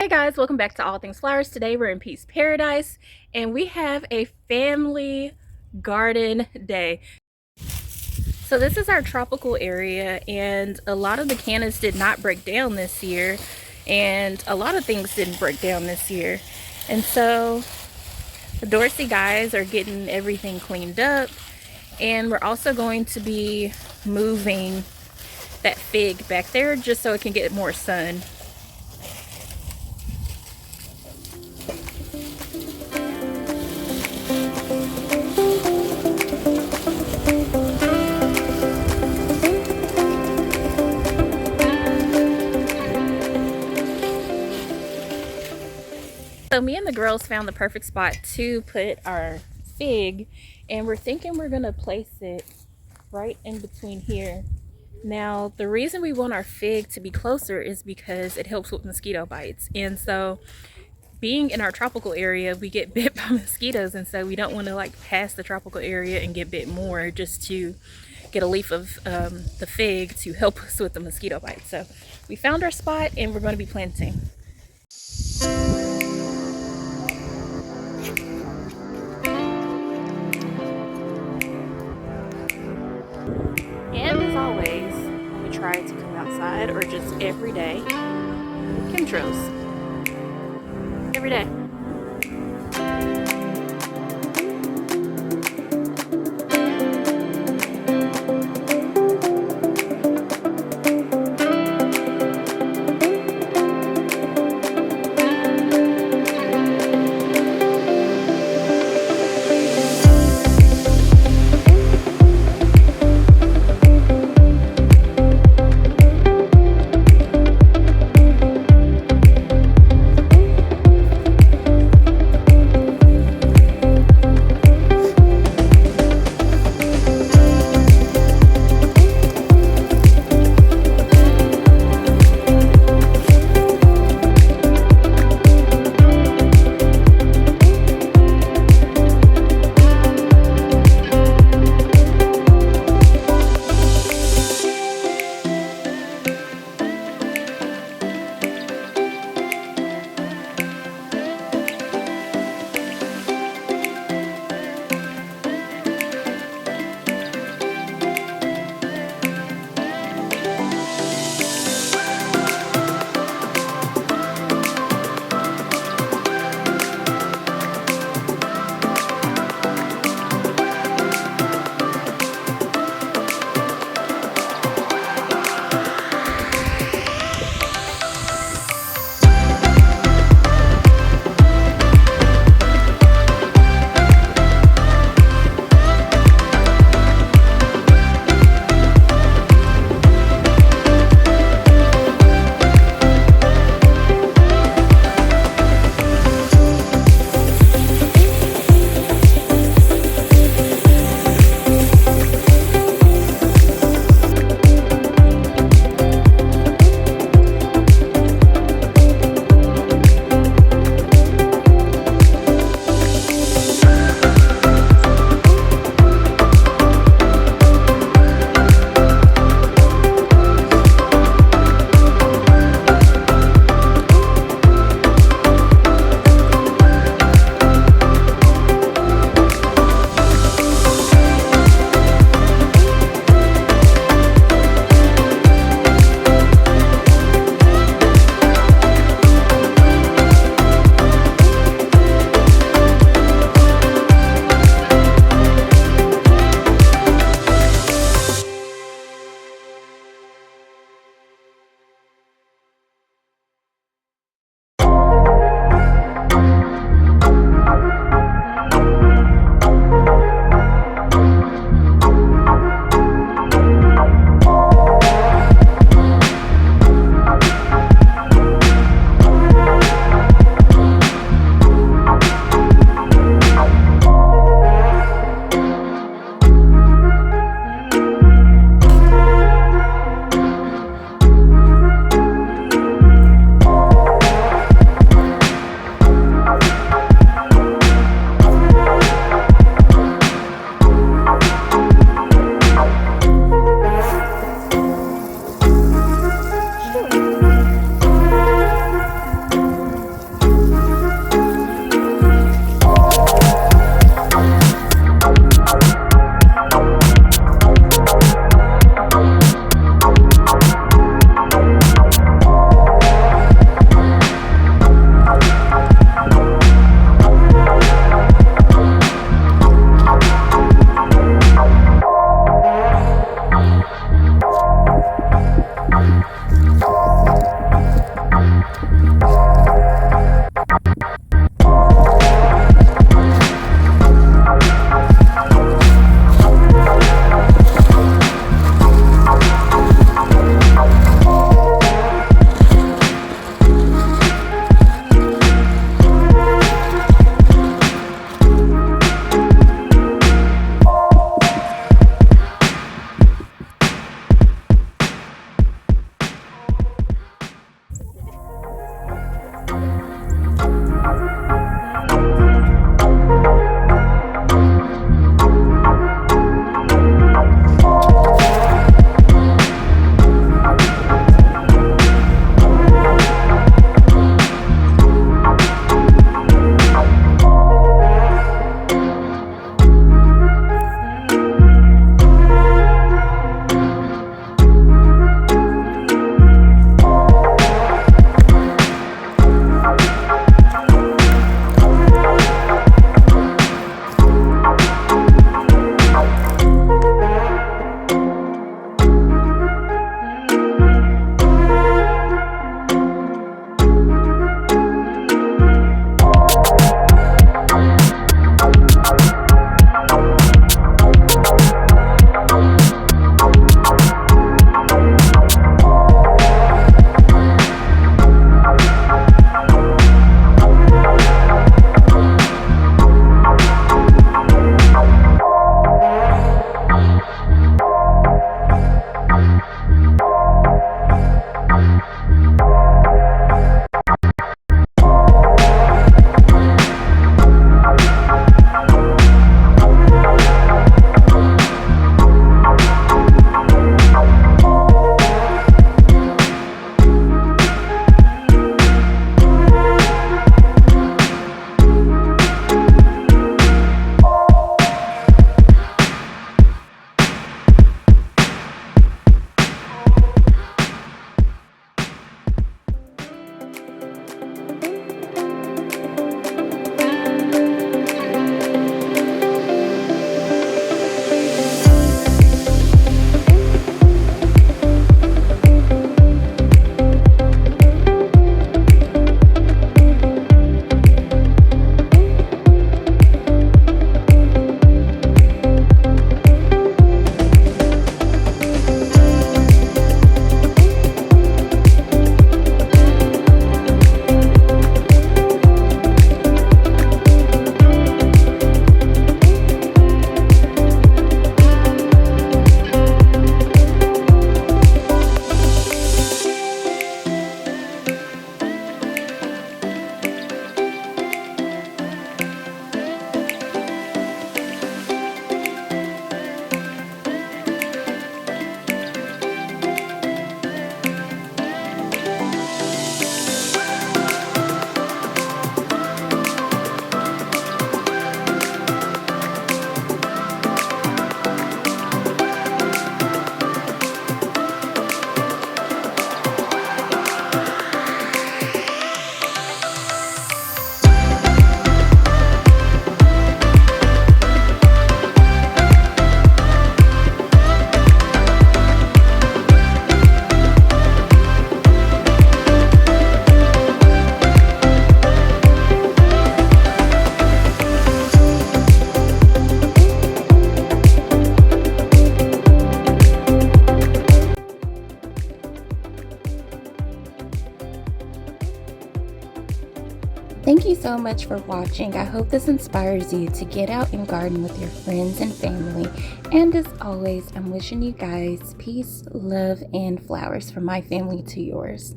Hey guys, welcome back to All Things Flowers. Today we're in Peace Paradise and we have a family garden day. So this is our tropical area and a lot of the cannas did not break down this year and a lot of things didn't break down this year. And so the Dorsey guys are getting everything cleaned up and we're also going to be moving that fig back there just so it can get more sun. So me and the girls found the perfect spot to put our fig and we're thinking we're gonna place it right in between here. Now the reason we want our fig to be closer is because it helps with mosquito bites, and so being in our tropical area we get bit by mosquitoes, and so we don't want to like pass the tropical area and get bit more just to get a leaf of the fig to help us with the mosquito bites. So we found our spot and we're going to be planting. And as always, we try to come outside or just every day. Chemtrails. Every day. so much for watching. I hope this inspires you to get out and garden with your friends and family. And as always, I'm wishing you guys peace, love, and flowers from my family to yours.